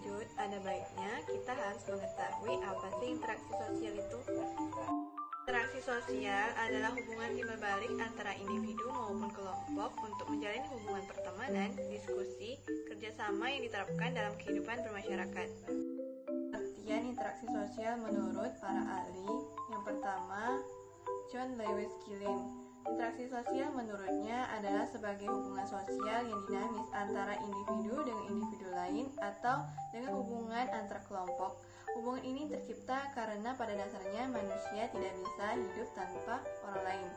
lanjut, ada baiknya kita harus mengetahui apa sih interaksi sosial itu. Interaksi sosial adalah hubungan timbal balik antara individu maupun kelompok untuk menjalin hubungan pertemanan, diskusi, kerjasama yang diterapkan dalam kehidupan bermasyarakat. Artian interaksi sosial menurut para ahli, yang pertama, John Lewis Gillen. Interaksi sosial menurutnya adalah sebagai hubungan sosial yang dinamis antara individu dengan individu lain atau dengan hubungan antar kelompok. Hubungan ini tercipta karena pada dasarnya manusia tidak bisa hidup tanpa orang lain.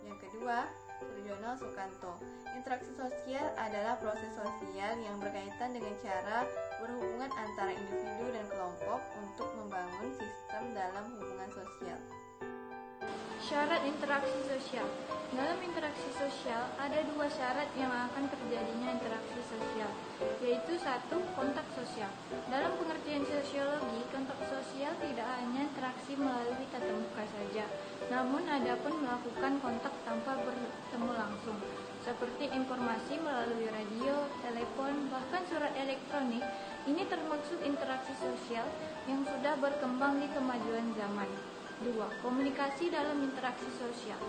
Yang kedua, Suryono Sukanto. Interaksi sosial adalah proses sosial yang berkaitan dengan cara berhubungan antara individu dan kelompok untuk membangun sistem dalam hubungan sosial. Syarat interaksi sosial. Dalam interaksi sosial ada dua syarat yang akan terjadinya interaksi sosial, yaitu satu, kontak sosial. Dalam pengertian sosiologi, kontak sosial tidak hanya interaksi melalui tatap muka saja, namun ada pun melakukan kontak tanpa bertemu langsung, seperti informasi melalui radio, telepon, bahkan surat elektronik. Ini termasuk interaksi sosial yang sudah berkembang di kemajuan zaman. 2. Komunikasi dalam interaksi sosial.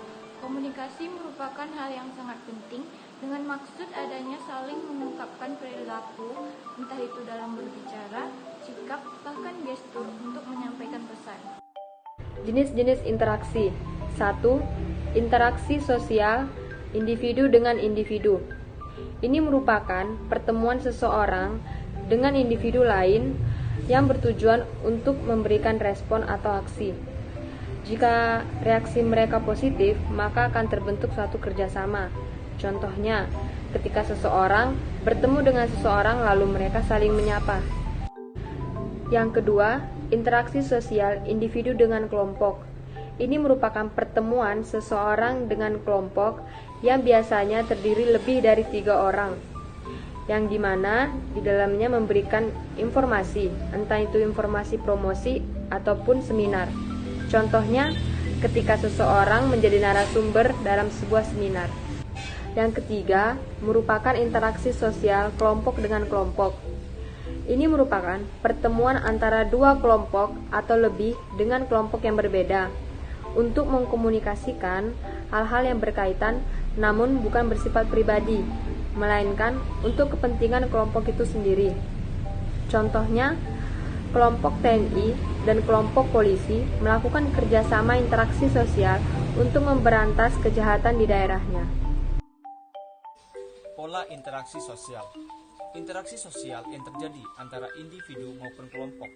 Komunikasi merupakan hal yang sangat penting dengan maksud adanya saling mengungkapkan perilaku, entah itu dalam berbicara, sikap, bahkan gestur untuk menyampaikan pesan. Jenis-jenis interaksi. 1. Interaksi sosial individu dengan individu. Ini merupakan pertemuan seseorang dengan individu lain yang bertujuan untuk memberikan respon atau aksi. Jika reaksi mereka positif, maka akan terbentuk suatu kerjasama. Contohnya, ketika seseorang bertemu dengan seseorang lalu mereka saling menyapa. Yang kedua, interaksi sosial individu dengan kelompok. Ini merupakan pertemuan seseorang dengan kelompok yang biasanya terdiri lebih dari 3 orang, yang dimana di dalamnya memberikan informasi, entah itu informasi promosi ataupun seminar. Contohnya, ketika seseorang menjadi narasumber dalam sebuah seminar. Yang ketiga, merupakan interaksi sosial kelompok dengan kelompok. Ini merupakan pertemuan antara 2 kelompok atau lebih dengan kelompok yang berbeda untuk mengkomunikasikan hal-hal yang berkaitan namun bukan bersifat pribadi, melainkan untuk kepentingan kelompok itu sendiri. Contohnya, kelompok TNI dan kelompok polisi melakukan kerjasama interaksi sosial untuk memberantas kejahatan di daerahnya. Pola interaksi sosial. Interaksi sosial yang terjadi antara individu maupun kelompok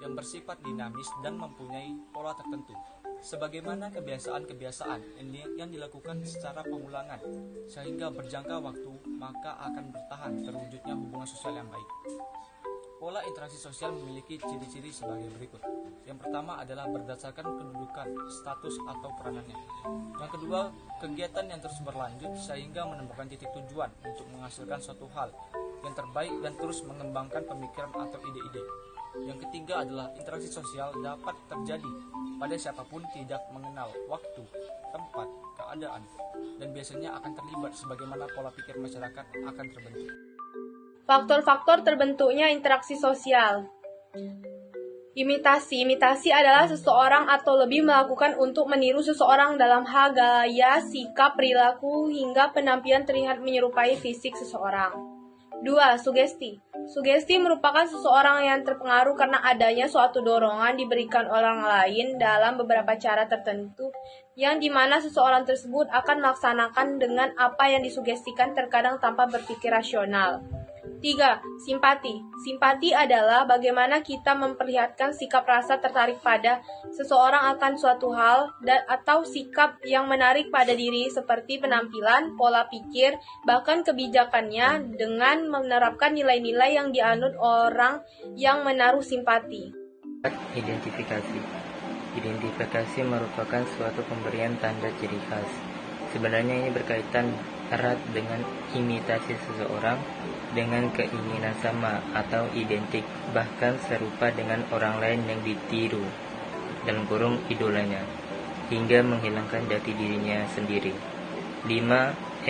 yang bersifat dinamis dan mempunyai pola tertentu, sebagaimana kebiasaan-kebiasaan yang dilakukan secara pengulangan sehingga berjangka waktu, maka akan bertahan terwujudnya hubungan sosial yang baik. Pola interaksi sosial memiliki ciri-ciri sebagai berikut. Yang pertama adalah berdasarkan kedudukan, status atau peranannya. Yang kedua, kegiatan yang terus berlanjut sehingga menemukan titik tujuan untuk menghasilkan suatu hal yang terbaik dan terus mengembangkan pemikiran atau ide-ide. Yang ketiga adalah interaksi sosial dapat terjadi pada siapapun tidak mengenal waktu, tempat, keadaan, dan biasanya akan terlibat sebagaimana pola pikir masyarakat akan terbentuk. Faktor-faktor terbentuknya interaksi sosial. Imitasi adalah seseorang atau lebih melakukan untuk meniru seseorang dalam hal gaya, sikap, perilaku, hingga penampilan terlihat menyerupai fisik seseorang. 2. Sugesti merupakan seseorang yang terpengaruh karena adanya suatu dorongan diberikan orang lain dalam beberapa cara tertentu, yang dimana seseorang tersebut akan melaksanakan dengan apa yang disugestikan terkadang tanpa berpikir rasional. 3. Simpati adalah bagaimana kita memperlihatkan sikap rasa tertarik pada seseorang akan suatu hal atau sikap yang menarik pada diri seperti penampilan, pola pikir, bahkan kebijakannya dengan menerapkan nilai-nilai yang dianut orang yang menaruh simpati. Identifikasi merupakan suatu pemberian tanda ciri khas. Sebenarnya ini berkaitan erat dengan imitasi seseorang dengan keinginan sama atau identik, bahkan serupa dengan orang lain yang ditiru, dalam kurung idolanya, hingga menghilangkan jati dirinya sendiri. 5.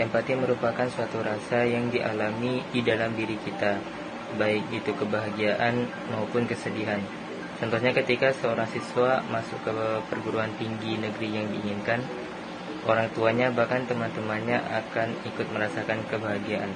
Empati merupakan suatu rasa yang dialami di dalam diri kita, baik itu kebahagiaan maupun kesedihan. Contohnya ketika seorang siswa masuk ke perguruan tinggi negeri yang diinginkan, orang tuanya bahkan teman-temannya akan ikut merasakan kebahagiaan.